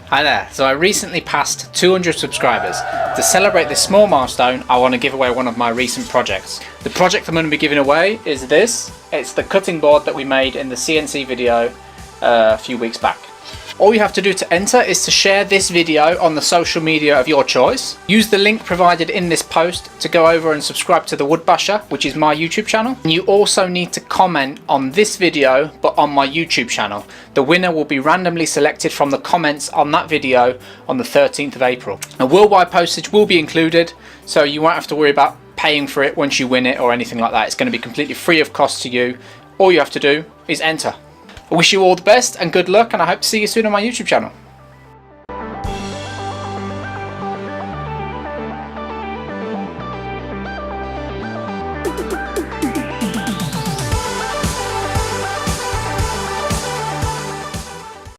Hi there, so I recently passed 200 subscribers. To celebrate this small milestone, I want to give away one of my recent projects. The project I'm going to be giving away is this. It's the cutting board that we made in the CNC video a few weeks back. All you have to do to enter is to share this video on the social media of your choice. Use the link provided in this post to go over and subscribe to the Wood Basher, which is my YouTube channel. And you also need to comment on this video, but on my YouTube channel. The winner will be randomly selected from the comments on that video on the 13th of April. A worldwide postage will be included, so you won't have to worry about paying for it once you win it or anything like that. It's going to be completely free of cost to you. All you have to do is enter. I wish you all the best and good luck, and I hope to see you soon on my YouTube channel.